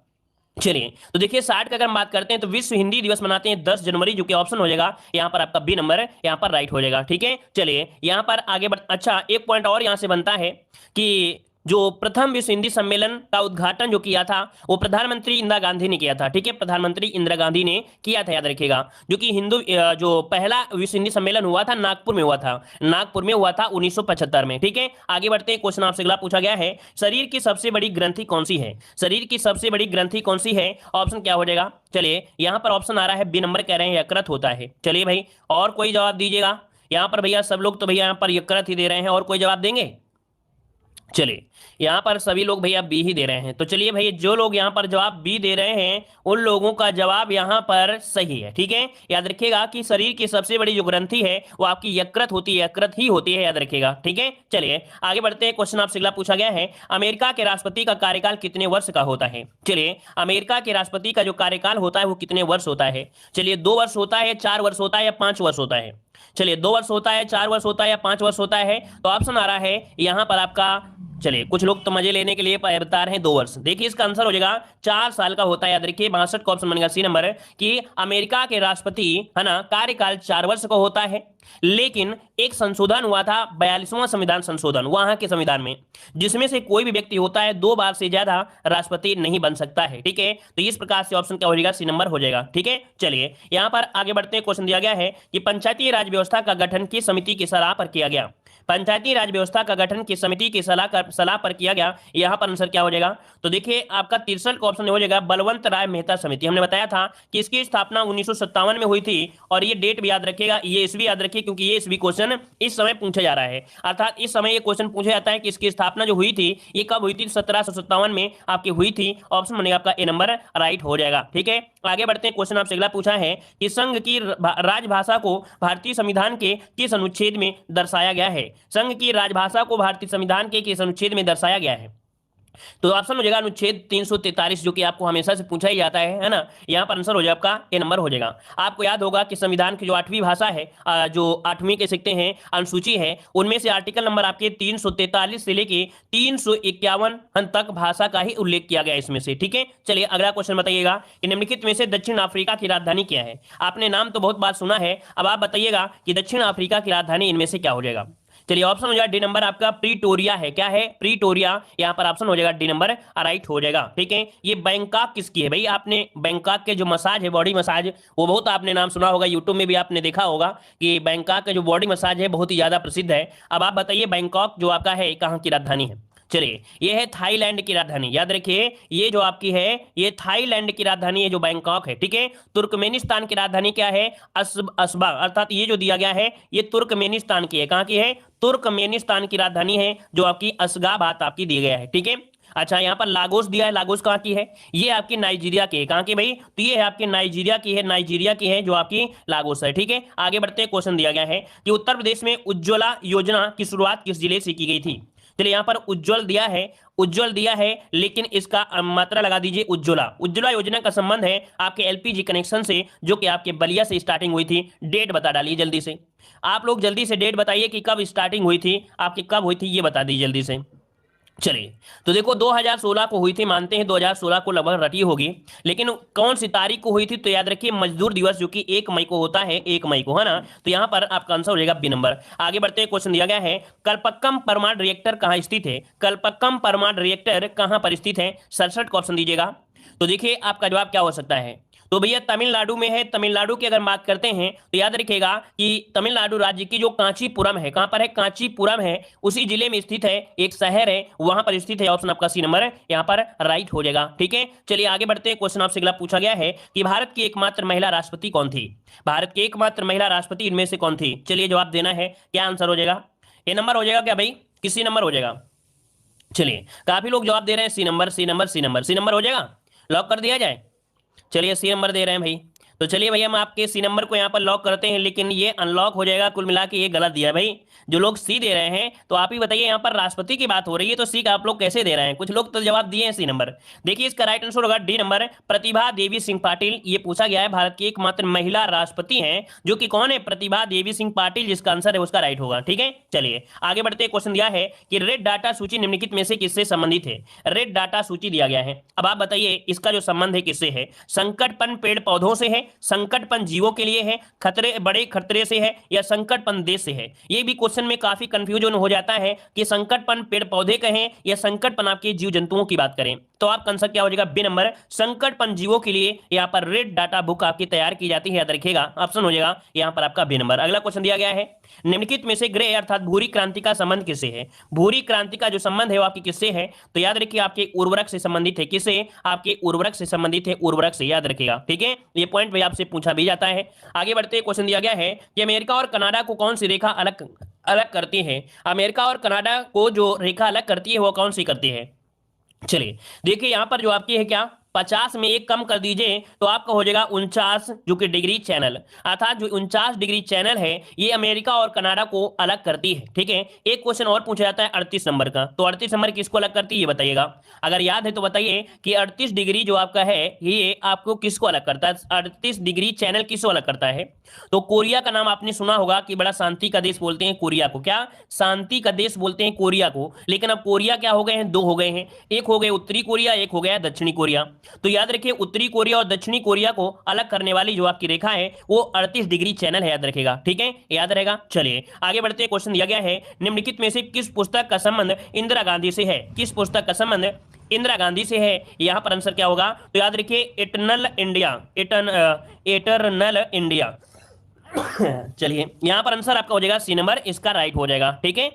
चलिए तो देखिए 60 का अगर हम बात करते हैं तो विश्व हिंदी दिवस मनाते हैं 10 जनवरी, जो कि ऑप्शन हो जाएगा यहां पर आपका बी नंबर यहां पर राइट हो जाएगा, ठीक है। चलिए यहां पर आगे बढ़, अच्छा एक पॉइंट और यहां से बनता है कि जो प्रथम विश्व हिंदी सम्मेलन का उद्घाटन जो किया था वो प्रधानमंत्री इंदिरा गांधी ने किया था, ठीक है। प्रधानमंत्री इंदिरा गांधी ने किया था, याद रखिएगा। जो कि जो पहला विश्व हिंदी सम्मेलन हुआ था नागपुर में हुआ था, नागपुर में हुआ था 1975 में, ठीक है। आगे बढ़ते हैं, क्वेश्चन आपसे अगला पूछा गया है, शरीर की सबसे बड़ी ग्रंथि कौन सी है। शरीर की सबसे बड़ी ग्रंथि कौन सी है, ऑप्शन क्या हो जाएगा। चलिए यहां पर ऑप्शन आ रहा है बी नंबर, कह रहे हैं यकृत होता है। चलिए भाई और कोई जवाब दीजिएगा। यहां पर भैया सब लोग तो भैया यहां पर यकृत ही दे रहे हैं, और कोई जवाब देंगे। चलिए यहां पर सभी लोग भैया बी ही दे रहे हैं, तो चलिए भैया जो लोग यहां पर जवाब बी दे रहे हैं उन लोगों का जवाब यहां पर सही है, ठीक है। याद रखिएगा कि शरीर की सबसे बड़ी जो ग्रंथि है वो आपकी यकृत होती है, यकृत ही होती है, याद रखिएगा, ठीक है। चलिए आगे बढ़ते हैं, क्वेश्चन आपसे अगला पूछा गया है, अमेरिका के राष्ट्रपति का कार्यकाल कितने वर्ष का होता है। चलिए अमेरिका के राष्ट्रपति का जो कार्यकाल होता है वो कितने वर्ष होता है। चलिए 2 वर्ष होता है, 4 वर्ष होता है, या 5 वर्ष होता है। चलिए 2 वर्ष होता है, 4 वर्ष होता है, या 5 वर्ष होता है। तो ऑप्शन आ रहा है यहां पर आपका, चलिए कुछ लोग तो मजे लेने के लिए बता रहे हैं 2 वर्ष। देखिए इसका आंसर हो जाएगा 4 साल का होता है, याद रखिए। 62 का ऑप्शन बनेगा सी नंबर, कि अमेरिका के राष्ट्रपति, है ना, कार्यकाल 4 वर्ष का होता है। लेकिन एक संशोधन हुआ था, 42वां संविधान संशोधन वहां के संविधान में, जिसमें से कोई भी व्यक्ति होता है 2 बार से ज्यादा राष्ट्रपति नहीं बन सकता है, ठीक है। तो इस प्रकार से ऑप्शन क्या हो जाएगा, सी नंबर हो जाएगा, ठीक है। चलिए यहां पर आगे बढ़ते हैं, क्वेश्चन दिया गया है कि पंचायती राज व्यवस्था का गठन किस समिति की सलाह पर किया गया। पंचायती राज व्यवस्था का गठन किस समिति की सलाह पर किया गया, यहां पर आंसर क्या हो जाएगा। तो देखिए आपका 63 का ऑप्शन हो जाएगा बलवंत राय मेहता समिति। हमने बताया था कि इसकी स्थापना 1957 में हुई थी, और ये डेट भी याद रखिएगा, ये ईस्वी याद रखिए, क्योंकि ये ईस्वी क्वेश्चन इस समय पूछा जा रहा है। अर्थात इस समय ये क्वेश्चन पूछा जाता है कि इसकी स्थापना जो हुई थी ये कब हुई थी, 1757 में आपकी हुई थी। ऑप्शन बनेगा आपका ए नंबर, राइट हो जाएगा, ठीक है। आगे बढ़ते हैं, क्वेश्चन आपसे अगला पूछा है कि संघ की राजभाषा को भारतीय संविधान के किस अनुच्छेद में दर्शाया गया है। संघ की राजभाषा को भारतीय संविधान के किस अनुच्छेद में दर्शाया गया है। तो ऑप्शन हो जाएगा अनुच्छेद 343, जो कि आपको हमेशा से पूछा ही जाता है ना। यहाँ पर आंसर हो जाएगा आपका ए नंबर हो जाएगा। आपको याद होगा कि संविधान की जो 8वीं भाषा है, जो 8वीं कह सकते हैं अनुसूची है, उनमें से आर्टिकल नंबर आपके 343 से लेके 351 तक भाषा का ही उल्लेख किया गया इसमें से। ठीक है, चलिए अगला क्वेश्चन बताइएगा कि निम्नलिखित में से दक्षिण अफ्रीका की राजधानी क्या है। आपने नाम तो बहुत बार सुना है, अब आप बताइएगा कि दक्षिण अफ्रीका की राजधानी इनमें से क्या हो जाएगा। चलिए ऑप्शन हो जाएगा डी नंबर आपका प्रीटोरिया है। क्या है? प्रीटोरिया। यहां पर ऑप्शन हो जाएगा डी नंबर राइट हो जाएगा। ठीक है, ये बैंकॉक किसकी है भाई? आपने बैंकॉक के जो मसाज है, बॉडी मसाज, वो बहुत आपने नाम सुना होगा, यूट्यूब में भी आपने देखा होगा कि बैंकॉक का जो बॉडी मसाज है बहुत ही ज्यादा प्रसिद्ध है। अब आप बताइए बैंकॉक जो आपका है कहाँ की राजधानी है? चलिए, ये है थाईलैंड की राजधानी। याद रखिए, ये जो आपकी है ये थाईलैंड की राजधानी है जो बैंकॉक है। ठीक है, तुर्कमेनिस्तान की राजधानी क्या है? अस्बा, अर्थात ये जो दिया गया है ये तुर्कमेनिस्तान की है। कहाँ की है? तुर्कमेनिस्तान की राजधानी है जो आपकी असगाबाद आपकी दी गया है। ठीक है, अच्छा यहाँ पर लागोस दिया है, लागोस कहाँ की है? ये आपकी नाइजीरिया की है। कहाँ की भाई? तो ये है आपकी नाइजीरिया की है, नाइजीरिया की है जो आपकी लागोस है। ठीक है, आगे बढ़ते हैं। क्वेश्चन दिया गया है कि उत्तर प्रदेश में उज्ज्वला योजना की शुरुआत किस जिले से की गई थी? चलिए, यहाँ पर उज्जवल दिया है, उज्जवल दिया है, लेकिन इसका मात्रा लगा दीजिए उज्ज्वला। उज्ज्वला योजना का संबंध है आपके एलपीजी कनेक्शन से, जो कि आपके बलिया से स्टार्टिंग हुई थी। डेट बता डालिए जल्दी से, आप लोग जल्दी से डेट बताइए कि कब स्टार्टिंग हुई थी आपकी, कब हुई थी ये बता दीजिए जल्दी से। चलिए, तो देखो 2016 को हुई थी, मानते हैं 2016 को लगभग रटी होगी, लेकिन कौन सी तारीख को हुई थी? तो याद रखिए मजदूर दिवस, जो कि 1 मई को होता है, 1 मई को, है ना। तो यहां पर आपका आंसर हो जाएगा बी नंबर। आगे बढ़ते हैं, क्वेश्चन दिया गया है कल्पक्कम परमाणु रिएक्टर कहां स्थित है? कल्पक्कम परमाणु रिएक्टर कहां पर स्थित है? 67 का ऑप्शन दीजिएगा। तो देखिए आपका जवाब क्या हो सकता है? तो भैया तमिलनाडु में है। तमिलनाडु की अगर बात करते हैं तो याद रखिएगा कि तमिलनाडु राज्य की जो कांचीपुरम है, कहां पर है? कांचीपुरम है, उसी जिले में स्थित है, एक शहर है वहां पर स्थित है। ऑप्शन आपका सी नंबर यहां पर राइट हो जाएगा। ठीक है, चलिए आगे बढ़ते हैं। क्वेश्चन आपसे अगला पूछा गया है कि भारत की एकमात्र महिला राष्ट्रपति कौन थी? भारत की एकमात्र महिला राष्ट्रपति इनमें से कौन थी? चलिए जवाब देना है, क्या आंसर हो जाएगा? ए नंबर हो जाएगा क्या भाई? किसी नंबर हो जाएगा? चलिए, काफी लोग जवाब दे रहे हैं C number, C number, C number, C number हो जाएगा, लॉक कर दिया जाए। चलिए सी नंबर दे रहे हैं भाई, तो चलिए भैया हम आपके सी नंबर को यहाँ पर लॉक करते हैं, लेकिन ये अनलॉक हो जाएगा। कुल मिला के ये गलत दिया है भाई। जो लोग सी दे रहे हैं, तो आप ही बताइए, यहाँ पर राष्ट्रपति की बात हो रही है तो सी का आप लोग कैसे दे रहे हैं? कुछ लोग तो जवाब दिए हैं सी नंबर। देखिए इसका राइट आंसर होगा डी नंबर, प्रतिभा देवी सिंह पाटिल। ये पूछा गया है भारत की एकमात्र महिला राष्ट्रपति हैं, जो कि कौन है? प्रतिभा देवी सिंह पाटिल, जिसका आंसर है उसका राइट होगा। ठीक है, चलिए आगे बढ़ते। क्वेश्चन दिया है कि रेड डाटा सूची निम्नलिखित में से किससे संबंधित है? रेड डाटा सूची दिया गया है, अब आप बताइए इसका जो संबंध है किससे है? संकटपन पेड़ पौधों से है, संकटपन जीवों के लिए है, खतरे बड़े खतरे से है, या संकटपन देश से है? ये भी क्वेश्चन में काफी कंफ्यूजन हो जाता है कि संकटपन पेड़ पौधे कहें या संकटपन आपके जीव जंतुओं की बात करें। तो आप आंसर क्या हो जाएगा? बी नंबर, संकटपन जीवों के लिए यहाँ पर रेड डाटा बुक आपकी तैयार की जाती है, याद रखिएगा। ऑप्शन हो जाएगा यहाँ पर आपका बी नंबर। अगला क्वेश्चन दिया गया है निम्नलिखित में से ग्रे अर्थात भूरी क्रांति का संबंध किससे है? भूरी क्रांति का जो संबंध है वो आपकी किससे है? तो याद रखिए आपके उर्वरक से संबंधित है। किससे? आपके उर्वरक से संबंधित है, उर्वरक से, याद रखिएगा। ठीक है, ये पॉइंट भी आपसे पूछा भी जाता है। आगे बढ़ते क्वेश्चन दिया गया है कि अमेरिका और कनाडा को कौन सी रेखा अलग अलग करती है? अमेरिका और कनाडा को जो रेखा अलग करती है वो कौन सी करती है? चलिए देखिए यहां पर जो आपकी है क्या, 50 में एक कम कर दीजिए तो आपका हो जाएगा 49 जो कि डिग्री चैनल, अर्थात जो 49 डिग्री चैनल है ये अमेरिका और कनाडा को अलग करती है। ठीक है, एक क्वेश्चन और पूछा जाता है 38 नंबर का, तो 38 नंबर किसको अलग करती है ये बताइएगा। अगर याद है तो बताइए कि 38 डिग्री जो आपका है ये आपको किसको अलग करता है? 38 डिग्री चैनल किसको अलग करता है? तो कोरिया का नाम आपने सुना होगा कि बड़ा शांति का देश बोलते हैं कोरिया को। क्या? शांति का देश बोलते हैं कोरिया को। लेकिन अब कोरिया क्या हो गए हैं? दो हो गए हैं, एक हो गए उत्तरी कोरिया, एक हो गया दक्षिणी कोरिया। तो याद रखिए उत्तरी कोरिया और दक्षिणी कोरिया को अलग करने वाली जो आपकी रेखा है वो 38 डिग्री चैनल है, याद रखेगा। ठीक है, याद रहेगा। चलिए आगे बढ़ते हैं। क्वेश्चन दिया गया है निम्नलिखित में से किस पुस्तक का संबंध इंदिरा गांधी से है? किस पुस्तक का संबंध इंदिरा गांधी से है? यहां पर आंसर क्या होगा? तो याद रखिए इटर्नल इंडिया, इटर्नल इंडिया। चलिए यहां पर आंसर आपका हो जाएगा सी नंबर, इसका राइट हो जाएगा। ठीक है,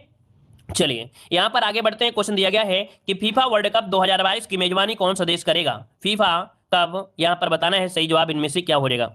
चलिए यहां पर आगे बढ़ते हैं। क्वेश्चन दिया गया है कि फीफा वर्ल्ड कप 2022 की मेजबानी कौन सा देश करेगा? फीफा कप यहां पर बताना है सही जवाब इनमें से क्या हो जाएगा।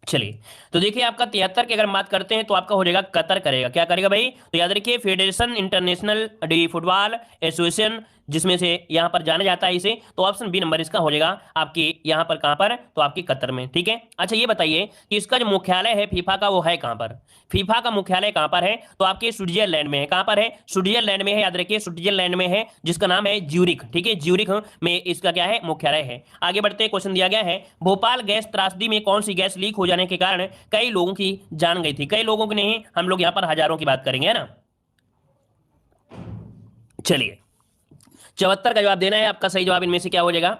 चलिए तो देखिए आपका 73 की अगर बात करते हैं तो आपका हो जाएगा कतर करेगा। क्या करेगा भाई? तो याद रखिए federation international D football association जिसमें से यहाँ पर जाना जाता है इसे, तो ऑप्शन बी नंबर इसका हो जाएगा आपकी यहाँ पर कहाँ पर, तो आपकी कतर में। ठीक है, अच्छा ये बताइए कि इसका जो मुख्यालय है फीफा का वो है कहाँ पर, फीफा का मुख्यालय कहाँ पर है, तो आपके स्विट्जरलैंड में है। कहाँ पर है, स्विट्जरलैंड में है, याद रखिए स्विट्जरलैंड में है, जिसका नाम है ज्यूरिख। ठीक है, ज्यूरिख में इसका क्या है, मुख्यालय है। आगे बढ़ते हैं, क्वेश्चन दिया गया है भोपाल गैस त्रासदी में कौन सी गैस लीक हो जाने के कारण कई लोगों की जान गई थी। कई लोगों की नहीं, हम लोग यहाँ पर हजारों की बात करेंगे, है ना। चलिए 74 का जवाब देना है आपका, सही जवाब इनमें से क्या हो जाएगा,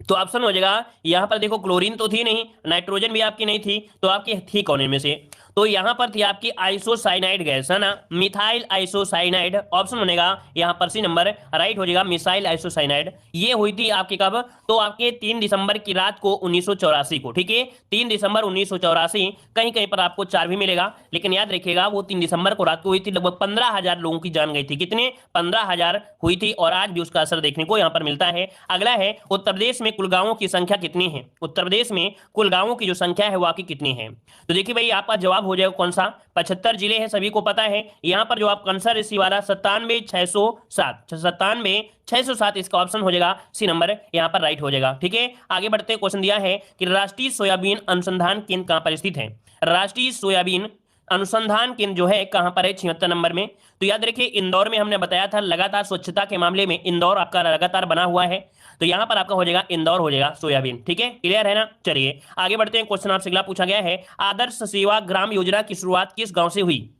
तो ऑप्शन हो जाएगा यहां पर देखो, क्लोरीन तो थी नहीं, नाइट्रोजन भी आपकी नहीं थी, तो आपकी थी कौन इनमें से, तो यहां पर थी आपकी आइसोसाइनाइड गैस, है ना, मिथाइल आइसोसाइनाइड। ऑप्शन बनेगा यहां पर सी नंबर राइट हो जाएगा, मिसाइल आइसोसाइनाइड। ये हुई थी आपकी कब, तो आपके 3 दिसंबर की रात को 1984 को। ठीक है, 3 दिसंबर 1984, कहीं कहीं पर आपको 4 भी मिलेगा, लेकिन याद रखिएगा वो 3 दिसंबर को रात को हुई थी। लगभग 15,000 लोगों की जान गई थी, कितने, 15,000 हुई थी, और आज भी उसका असर देखने को यहां पर मिलता है। अगला है उत्तर प्रदेश में कुल गांवों की संख्या कितनी है, उत्तर प्रदेश में कुल गांवों की जो संख्या है वो आपकी कितनी है, तो देखिए भाई आपका जवाब हो जाएगा कौन सा, 75 जिले हैं, सभी को पता है। यहां पर जो आपका आंसर इसी वाला 97,607, 97,607 इसका ऑप्शन हो जाएगा सी नंबर यहां पर राइट हो जाएगा। ठीक है, आगे बढ़ते हैं, क्वेश्चन दिया है कि राष्ट्रीय सोयाबीन अनुसंधान केंद्र कहां पर स्थित है, राष्ट्रीय सोयाबीन अनुसंधान केंद्र जो है कहां पर है, 76 नंबर में। तो याद रखिए इंदौर में हमने बताया था, लगातार स्वच्छता के मामले में इंदौर आपका लगातार बना हुआ है, तो यहां पर आपका हो जाएगा इंदौर हो जाएगा सोयाबीन। ठीक है, क्लियर है ना। चलिए आगे बढ़ते हैं, क्वेश्चन आपसे अगला पूछा गया है आदर्श सेवा ग्राम योजना की शुरुआत किस गांव से हुई।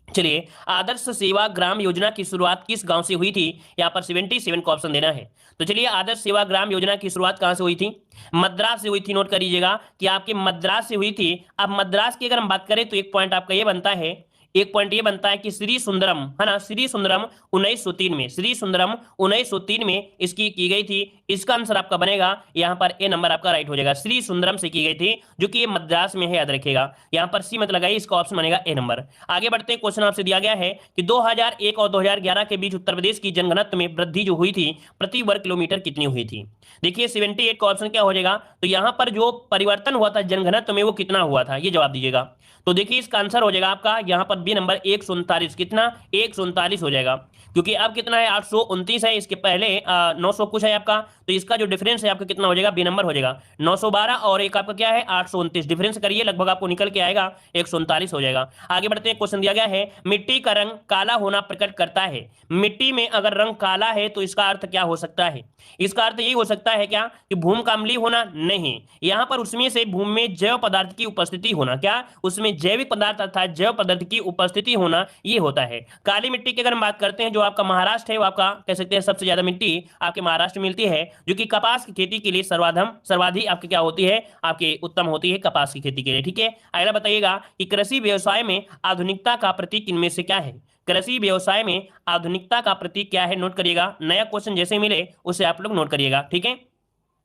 चलिए आदर्श सेवा ग्राम योजना की शुरुआत किस गांव से हुई थी, यहां पर 77 का ऑप्शन देना है। तो चलिए आदर्श सेवा ग्राम योजना की शुरुआत कहां से हुई थी, मद्रास से हुई थी। नोट करिएगा कि आपकी मद्रास से हुई थी। अब मद्रास की अगर हम बात करें तो एक पॉइंट आपका ये बनता है, एक पॉइंट ये बनता है कि श्री सुंदरम, है ना, श्री सुंदरम 1903 में, श्री सुंदरम 1903 में इसकी की गई थी। इसका आंसर आपका बनेगा यहां पर ए नंबर आपका राइट हो जाएगा, श्री सुंदरम से की गई थी, जो कि ये मद्रास में है, याद रखिएगा। यहां पर सी मत लगाइए, इसका ऑप्शन बनेगा ए नंबर। आगे बढ़ते हैं, क्वेश्चन आपसे दिया गया है कि 2001 और 2011 के बीच उत्तर प्रदेश की जनघनत्व में वृद्धि जो हुई थी प्रति वर्ग किलोमीटर कितनी हुई थी। देखिए 78 का ऑप्शन क्या हो जाएगा, तो यहां पर जो परिवर्तन हुआ था जनघनत्व में वो कितना हुआ था, ये जवाब दीजिएगा। तो देखिए इसका आंसर हो जाएगा आपका यहां पर बी नंबर 139, कितना, 139 हो जाएगा, क्योंकि अब कितना है 829 है, इसके पहले 900 कुछ है आपका, तो इसका जो डिफरेंस है आपका कितना हो जाएगा, बी नंबर हो जाएगा 912, और एक आपका क्या है 829, डिफरेंस करिए लगभग आपको निकल के आएगा 139 हो जाएगा। आगे बढ़ते हैं, क्वेश्चन दिया गया है मिट्टी का रंग काला होना प्रकट करता है, मिट्टी में अगर रंग काला है तो इसका अर्थ क्या हो सकता है, इसका अर्थ यही हो सकता है क्या कि भूमि का अम्लीय होना, नहीं, यहां पर उसमें से भूमि में जैव पदार्थ की उपस्थिति होना, क्या उसमें जैविक पदार्थ अर्थात जैव पदार्थ की उपस्थिति होना, ये होता है। काली मिट्टी की अगर हम बात करते हैं, जो आपका महाराष्ट्र है वो आपका कह सकते हैं सबसे ज्यादा मिट्टी आपके महाराष्ट्र में मिलती है, जो कि कपास की खेती के लिए सर्वाधिक आपकी क्या होती है, आपके उत्तम होती है कपास की खेती के लिए। ठीक है, अगला बताइएगा कि कृषि व्यवसाय में आधुनिकता का प्रतीक इनमें से क्या है, कृषि व्यवसाय में आधुनिकता का प्रतीक क्या है, नोट करिएगा, नया क्वेश्चन जैसे मिले उसे आप लोग नोट करिएगा। ठीक है,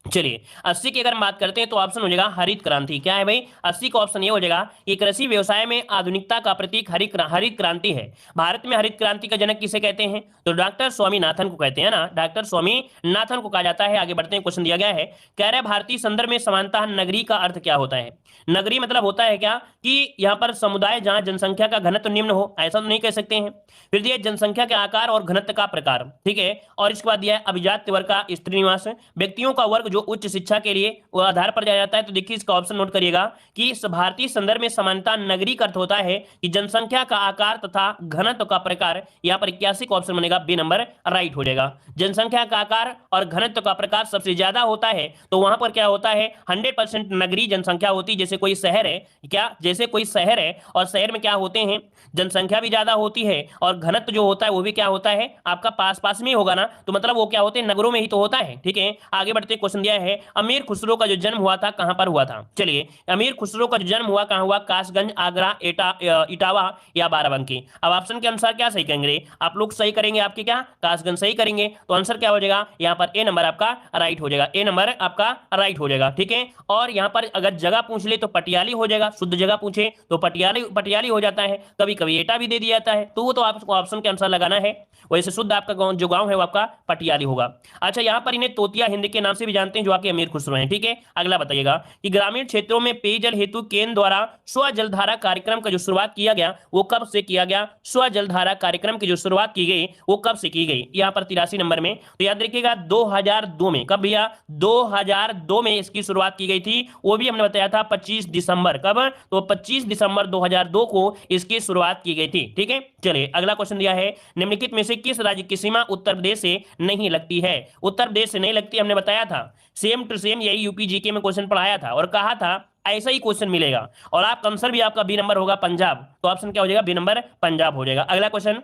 चलिए 80 की अगर हम बात करते हैं तो ऑप्शन हो जाएगा हरित क्रांति। क्या है भाई, 80 का ऑप्शन ये हो जाएगा कि कृषि व्यवसाय में आधुनिकता का प्रतीक हरित क्रांति है। भारत में हरित क्रांति का जनक किसे कहते हैं, तो डॉक्टर स्वामीनाथन को कहते हैं ना, डॉक्टर स्वामीनाथन को कहा जाता है। आगे बढ़ते हैं, क्वेश्चन दिया गया है कह रहे भारतीय संदर्भ में समानता नगरी का अर्थ क्या होता है, नगरी मतलब होता है क्या कि यहाँ पर समुदाय जहां जनसंख्या का घनत्व निम्न हो, ऐसा तो नहीं कह सकते हैं। फिर दिया जनसंख्या के आकार और घनत्व का प्रकार, ठीक है, और इसके बाद दिया है अभिजात वर्ग का स्त्री निवास, व्यक्तियों का वर्ग जो उच्च शिक्षा के लिए वो आधार पर जाया जाता है। तो देखिए इसका ऑप्शन नोट करिएगा कि भारतीय संदर्भ में समानता नगरी का अर्थ होता है कि जनसंख्या का आकार तथा घनत्व का प्रकार। यहाँ पर 81 का ऑप्शन बनेगा बी नंबर राइट हो जाएगा। जनसंख्या का आकार और घनत्व का प्रकार सबसे ज्यादा होता है तो वहां पर क्या होता है 100% नगरीय जनसंख्या होती है। जैसे कोई शहर है, क्या जैसे कोई शहर है और शहर में क्या होते हैं जनसंख्या भी ज्यादा होती है और घनत्व जो होता है वो भी क्या होता है आपका पास पास में होगा ना, तो मतलब वो क्या होते हैं नगरों में ही तो होता है। ठीक है, आगे बढ़ते क्वेश्चन दिया है अमीर खुसरो का जो जन्म हुआ था कहां पर हुआ था। चलिए अमीर खुसरो का जो जन्म हुआ कहां हुआ, कासगंज, आगरा, इटावा या बाराबंकी। अब ऑप्शन के अनुसार क्या सही करेंगे आप लोग, सही करेंगे आपके क्या कासगंज सही करेंगे, तो आंसर क्या हो जाएगा यहाँ पर ए नंबर आपका राइट हो जाएगा, ए नंबर आपका राइट हो जाएगा। ठीक है, और यहाँ पर अगर जगह पूछ ले तो पटियाली हो जाएगा, शुद्ध जगह पूछे तो पटियाली हो जाता है, कभी कभी एटा भी दे दिया जाता है, तो वो तो आपको ऑप्शन के अनुसार लगाना है। वैसे शुद्ध आपका जो गांव है वो आपका पटियाली होगा। अच्छा यहाँ पर इन्हें तोतिया हिंद के नाम से भी जानते होते हैं जो आपके अमीर खुसरो हैं। ठीक है, अगला बताइएगा कि ग्रामीण क्षेत्रों में पेयजल हेतु केंद्र द्वारा स्व जलधारा कार्यक्रम का जो शुरुआत किया गया वो कब से किया गया? स्व जलधारा कार्यक्रम की जो शुरुआत की गई वो कब से की गई? यहाँ पर 83 नंबर में। तो याद रखिएगा 2002 में। कब भैया? 2002 में इसकी शुरुआत की गई थी, वो भी हमने बताया था 25 दिसंबर। कब? तो 25 दिसंबर 2002 को इसकी शुरुआत की गई थी। ठीक है, चलिए अगला क्वेश्चन दिया है, निम्नलिखित में से किस राज्य की सीमा उत्तर प्रदेश से नहीं लगती है? उत्तर प्रदेश से नहीं लगती, हमने बताया था सेम टू सेम, यही यूपी जीके में क्वेश्चन पढ़ाया था और कहा था ऐसा ही क्वेश्चन मिलेगा। और आप आंसर भी आपका बी नंबर होगा पंजाब, तो ऑप्शन क्या हो जाएगा? बी नंबर पंजाब हो जाएगा। अगला क्वेश्चन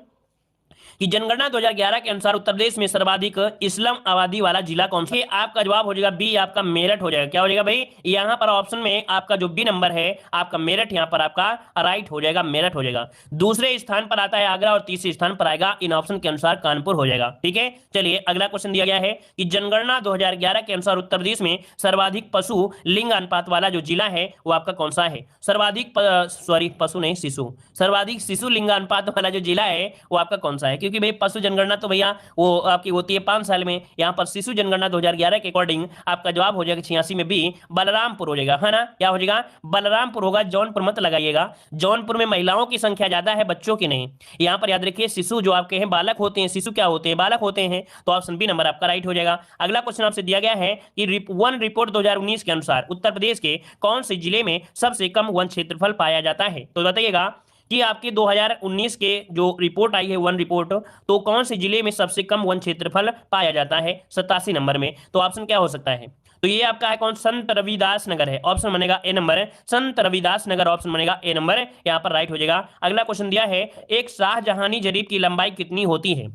कि जनगणना 2011 के अनुसार उत्तर प्रदेश में सर्वाधिक इस्लाम आबादी वाला जिला कौन सा? आपका जवाब हो जाएगा बी, आपका मेरठ हो जाएगा। क्या हो जाएगा भाई? यहाँ पर ऑप्शन में आपका जो बी नंबर है आपका मेरठ, यहाँ पर आपका राइट हो जाएगा, मेरठ हो जाएगा। दूसरे स्थान पर आता है आगरा और तीसरे स्थान पर आएगा इन ऑप्शन के अनुसार कानपुर हो जाएगा। ठीक है, चलिए अगला क्वेश्चन दिया गया है कि जनगणना 2011 के अनुसार उत्तर प्रदेश में सर्वाधिक पशु लिंग अनुपात वाला जो जिला है वो आपका कौन सा है? सर्वाधिक सॉरी पशु नहीं शिशु, सर्वाधिक शिशु लिंग अनुपात वाला जो जिला है वो आपका कौन सा है? क्योंकि भाई पशु जनगणना तो भैया वो आपकी होती है 5 साल में, यहाँ पर शिशु जनगणना 2011 के अकॉर्डिंग आपका जवाब हो जाएगा 86 में बी, बलरामपुर हो जाएगा, है ना? क्या हो जाएगा? बलरामपुर होगा। जौनपुर मत लगाइएगा, जौनपुर में महिलाओं की संख्या ज्यादा है, बच्चों की नहीं। यहाँ पर याद रखिए शिशु जो आपके हैं बालक होते हैं, शिशु क्या होते हैं? बालक होते हैं, तो ऑप्शन बी नंबर आपका राइट हो जाएगा। अगला क्वेश्चन आपसे दिया गया है कि वन रिपोर्ट 2019 के अनुसार उत्तर प्रदेश के कौन से जिले में सबसे कम वन क्षेत्रफल पाया जाता है? तो बताइएगा कि आपके 2019 के जो रिपोर्ट आई है वन रिपोर्ट, तो कौन से जिले में सबसे कम वन क्षेत्रफल पाया जाता है? 87 नंबर में। तो ऑप्शन क्या हो सकता है? तो ये आपका है कौन? संत रविदास नगर है, ऑप्शन बनेगा ए नंबर, संत रविदास नगर ऑप्शन बनेगा ए नंबर, यहाँ पर राइट हो जाएगा। अगला क्वेश्चन दिया है एक शाहजहानी जरीब की लंबाई कितनी होती है?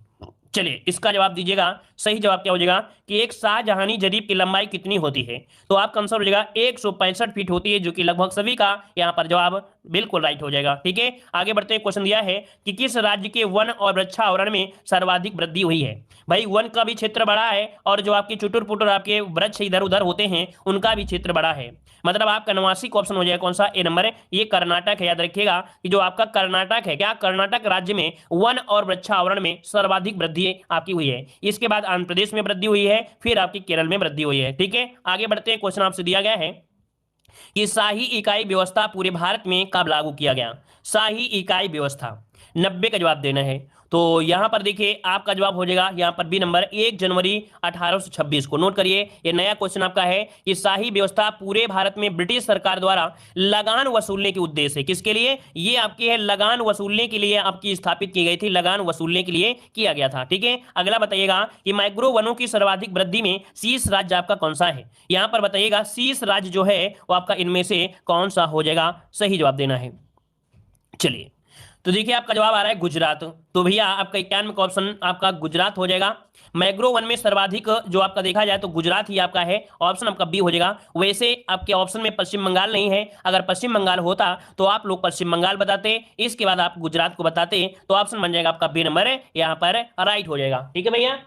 चलिए इसका जवाब दीजिएगा। सही जवाब क्या हो जाएगा कि एक शाहजहानी जरीब की लंबाई कितनी होती है? तो आपका आंसर हो जाएगा 165 फीट होती है, जो कि लगभग सभी का यहाँ पर जवाब बिल्कुल राइट हो जाएगा। ठीक है, आगे बढ़ते हैं। क्वेश्चन दिया है कि किस राज्य के वन और वृक्षावरण में सर्वाधिक वृद्धि हुई है? भाई वन का भी क्षेत्र बड़ा है और जो आपके चुटुर पुटुर आपके वृक्ष इधर उधर होते हैं उनका भी क्षेत्र बड़ा है। मतलब आपका 89 ऑप्शन हो जाएगा कौन सा? ए नंबर। ये कर्नाटक है, याद रखिएगा कि जो आपका कर्नाटक है, क्या कर्नाटक राज्य में वन और वृक्षावरण में सर्वाधिक वृद्धि आपकी हुई है। इसके बाद आंध्र प्रदेश में वृद्धि हुई है, फिर आपकी केरल में वृद्धि हुई है। ठीक है, आगे बढ़ते हैं। क्वेश्चन आपसे दिया गया है कि शाही इकाई व्यवस्था पूरे भारत में कब लागू किया गया? शाही इकाई व्यवस्था 90 का जवाब देना है। तो यहां पर देखिए आपका जवाब हो जाएगा यहाँ पर बी नंबर, 1 जनवरी 1826 को। नोट करिए, ये नया क्वेश्चन आपका है कि शाही व्यवस्था पूरे भारत में ब्रिटिश सरकार द्वारा लगान वसूलने के उद्देश्य से, किसके लिए? ये आपकी है लगान वसूलने के लिए आपकी स्थापित की गई थी, लगान वसूलने के लिए किया गया था। ठीक है, अगला बताइएगा कि माइक्रो वनों की सर्वाधिक वृद्धि में शीर्ष राज्य आपका कौन सा है? यहां पर बताइएगा शीर्ष राज्य जो है वो आपका इनमें से कौन सा हो जाएगा? सही जवाब देना है। चलिए तो देखिए आपका जवाब आ रहा है गुजरात। तो भैया आपका 91 का ऑप्शन आपका गुजरात हो जाएगा। मैग्रो वन में सर्वाधिक जो आपका देखा जाए तो गुजरात ही आपका है, ऑप्शन आपका बी हो जाएगा। वैसे आपके ऑप्शन में पश्चिम बंगाल नहीं है, अगर पश्चिम बंगाल होता तो आप लोग पश्चिम बंगाल बताते, इसके बाद आप गुजरात को बताते, तो ऑप्शन बन जाएगा आपका बी नंबर, यहाँ पर राइट हो जाएगा। ठीक है भैया,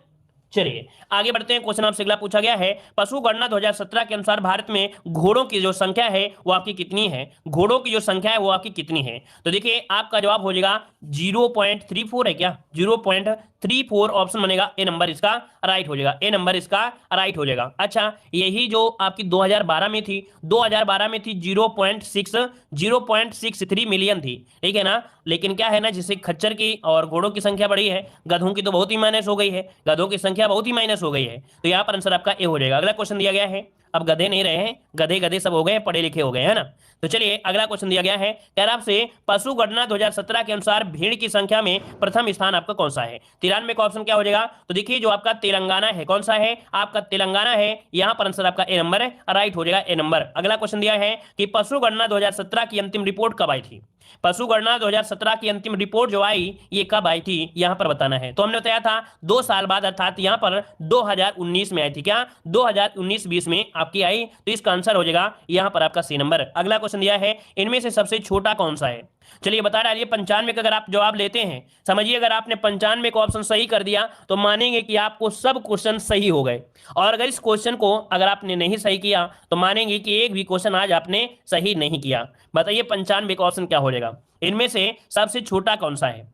चलिए आगे बढ़ते हैं। क्वेश्चन आपसे अगला पूछा गया है, पशु गणना 2017 के अनुसार भारत में घोड़ों की जो संख्या है वो आपकी कितनी है? घोड़ों की जो संख्या है वो आपकी कितनी है? तो देखिए आपका जवाब हो जाएगा 0.34 है क्या? 0.34 ऑप्शन बनेगा ए नंबर, इसका राइट हो जाएगा, ए नंबर इसका राइट हो जाएगा। अच्छा, यही जो आपकी 2012 में थी, 2012 में थी 0.63 मिलियन थी, ठीक है ना? लेकिन क्या है ना, जैसे खच्चर की और घोड़ों की संख्या बढ़ी है, गधों की तो बहुत ही माइनस हो गई है, गधों की संख्या बहुत ही माइनस हो गई है, तो यहाँ पर आंसर आपका ए हो जाएगा। अगला क्वेश्चन दिया गया है, अब गधे नहीं रहे हैं, गधे गधे सब हो गए, पढ़े लिखे हो गए, है ना? तो चलिए अगला क्वेश्चन दिया गया है, कह रहा आपसे पशु गणना 2017 के अनुसार भीड़ की संख्या में प्रथम स्थान आपका कौन सा है? 93 का ऑप्शन क्या हो जाएगा? तो देखिए जो आपका तेलंगाना है, कौन सा है? आपका तेलंगाना है, यहाँ पर आंसर आपका ए नंबर है, राइट हो जाएगा, ए नंबर। अगला क्वेश्चन दिया है कि पशु गणना 2017 की अंतिम रिपोर्ट कब आई थी? पशु गणना 2017 की अंतिम रिपोर्ट जो आई ये कब आई थी, यहां पर बताना है। तो हमने बताया था 2 साल बाद, अर्थात यहां पर 2019 में आई थी। क्या 2019-20 में आपकी आई? तो इसका आंसर हो जाएगा यहां पर आपका सी नंबर। अगला क्वेश्चन दिया है, इनमें से सबसे छोटा कौन सा है? चलिए बता डालिए। 95 का अगर आप जवाब लेते हैं, समझिए अगर आपने 95 का ऑप्शन सही कर दिया तो मानेंगे कि आपको सब क्वेश्चन सही हो गए, और अगर इस क्वेश्चन को अगर आपने नहीं सही किया तो मानेंगे कि एक भी क्वेश्चन आज आपने सही नहीं किया। बताइए 95 का ऑप्शन क्या हो जाएगा? इनमें से सबसे छोटा कौन सा है?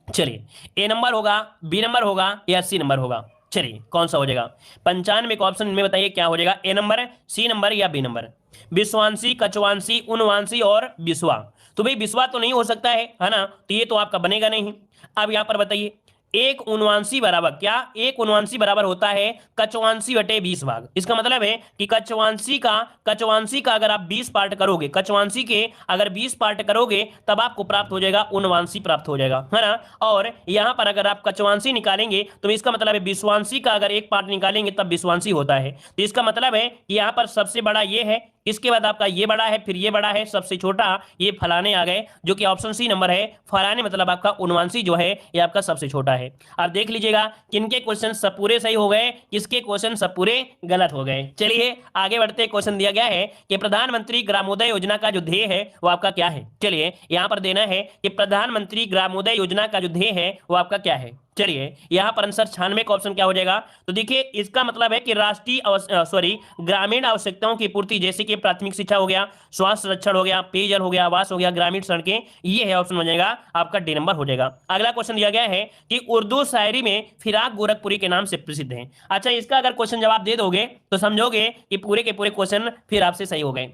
चलिए ए नंबर होगा, बी नंबर होगा या सी नंबर होगा? चलिए कौन सा हो जाएगा 95 का ऑप्शन में बताइए क्या हो जाएगा, ए नंबर, सी नंबर या बी नंबर। विश्वांशी, कछवांशी, उनवांशी और बिस्वा। तो भाई बिस्वा तो नहीं हो सकता है ना, तो ये तो आपका बनेगा नहीं। अब यहां पर बताइए एक उनवांशी बराबर क्या, एक उनवांशी बराबर होता है कछवांशी बटे 20 भाग। इसका मतलब है कि कछवांशी का अगर आप 20 पार्ट करोगे, कछवांशी के अगर 20 पार्ट करोगे तब आपको प्राप्त हो जाएगा उनवांशी प्राप्त हो जाएगा, है ना। और यहां पर अगर आप कछवांशी निकालेंगे तो इसका मतलब है विश्वांशी का अगर एक पार्ट निकालेंगे तब विश्वांशी होता है। तो इसका मतलब है कि यहां पर सबसे बड़ा ये है, इसके बाद आपका ये बड़ा है, फिर ये बड़ा है, सबसे छोटा ये फलाने आ गए, जो कि ऑप्शन सी नंबर है। फलाने मतलब आपका उनवांशी जो है ये आपका सबसे छोटा है। अब देख लीजिएगा किनके क्वेश्चन सब पूरे सही हो गए, किसके क्वेश्चन सब पूरे गलत हो गए। चलिए आगे बढ़ते, क्वेश्चन दिया गया है कि प्रधानमंत्री ग्रामोदय योजना का जो ध्येय है वो आपका क्या है। चलिए यहां पर देना है कि प्रधानमंत्री ग्रामोदय योजना का जो ध्येय है वो आपका क्या है। चलिए यहां पर आंसर 96 का ऑप्शन क्या हो जाएगा, तो देखिए इसका मतलब है कि ग्रामीण आवश्यकताओं की पूर्ति, जैसे कि प्राथमिक शिक्षा हो गया, स्वास्थ्य संरक्षण हो गया, पेयजल हो गया, आवास हो गया, ग्रामीण सड़कें, ये है ऑप्शन हो जाएगा आपका डी नंबर हो जाएगा। अगला क्वेश्चन दिया गया है कि उर्दू शायरी में फिराक गोरखपुरी के नाम से प्रसिद्ध है। अच्छा इसका अगर क्वेश्चन जवाब दे दोगे तो समझोगे कि पूरे के पूरे क्वेश्चन फिर आपसे सही हो गए।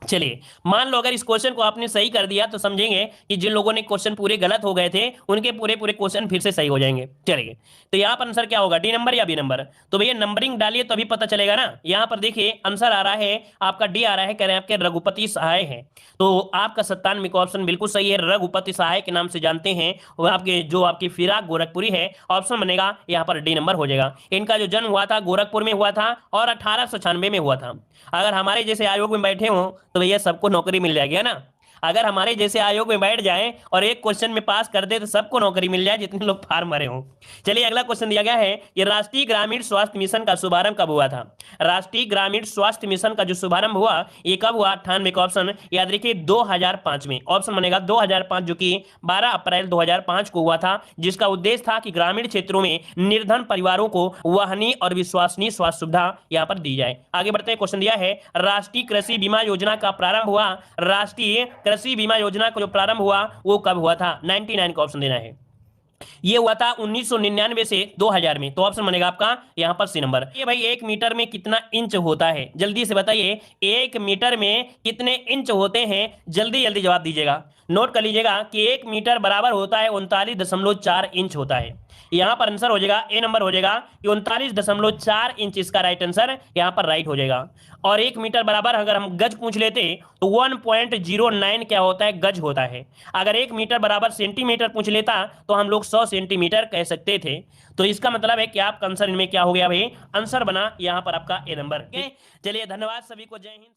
चलिए मान लो अगर इस क्वेश्चन को आपने सही कर दिया तो समझेंगे कि जिन लोगों ने क्वेश्चन पूरे गलत हो गए थे उनके पूरे पूरे क्वेश्चन फिर से सही हो जाएंगे। चलिए तो यहां पर आंसर क्या होगा, डी नंबर या बी नंबर। तो भैया नंबरिंग डालिए तो अभी पता चलेगा ना। यहां पर देखिए आंसर आ रहा है आपका डी आ रहा है, कह रहे हैं आपके रघुपति सहाय है। तो आपका 97 का ऑप्शन बिल्कुल सही है, रघुपति सहाय के नाम से जानते हैं वो आपके जो आपकी फिराक गोरखपुरी है, ऑप्शन बनेगा यहाँ पर डी नंबर हो जाएगा। इनका जो जन्म हुआ था गोरखपुर में हुआ था और 1896 में हुआ था। अगर हमारे जैसे आयोग में बैठे हों तो भैया सबको नौकरी मिल जाएगी, है ना। अगर हमारे जैसे आयोग में बैठ जाएं और एक क्वेश्चन में पास कर दे तो सबको नौकरी मिल जाए जितने लोग फार्म भरे हों। चलिए अगला क्वेश्चन दिया गया है कि राष्ट्रीय ग्रामीण स्वास्थ्य मिशन का शुभारंभ कब हुआ था। राष्ट्रीय ग्रामीण स्वास्थ्य मिशन का जो शुभारंभ हुआ ये कब हुआ, 98 का ऑप्शन याद रखिए 2005 में। ऑप्शन बनेगा 2005 जो कि 12 अप्रैल 2005 को हुआ था, जिसका उद्देश्य था कि ग्रामीण क्षेत्रों में निर्धन परिवारों को वहनीय और विश्वसनीय स्वास्थ्य सुविधा यहां पर दी जाए। आगे बढ़ते हैं, क्वेश्चन दिया है राष्ट्रीय कृषि बीमा योजना का प्रारंभ हुआ, राष्ट्रीय कृषि बीमा योजना का जो प्रारंभ हुआ वो कब हुआ था, 99 का ऑप्शन देना है। ये हुआ था 1999 से 2000 में। तो ऑप्शन बनेगा आपका यहां पर सी नंबर। ये भाई 1 मीटर में कितना इंच होता है, जल्दी से बताइए 1 मीटर में कितने इंच होते हैं, जल्दी जल्दी जवाब दीजिएगा। नोट कर लीजिएगा कि 1 मीटर बराबर होता है 39.4 इंच होता है। यहां पर आंसर हो जाएगा ए नंबर हो जाएगा कि 39.4 इंच इसका राइट आंसर यहां पर राइट हो जाएगा। और 1 मीटर बराबर अगर हम गज पूछ लेते तो 1.09 क्या होता है, गज होता है। अगर 1 मीटर बराबर सेंटीमीटर पूछ लेता तो हम लोग 100 सेंटीमीटर कह सकते थे। तो इसका मतलब है कि आपका आंसर इनमें क्या हो गया भाई, आंसर बना यहां पर आपका ए नंबर। चलिए धन्यवाद सभी को, जय हिंद।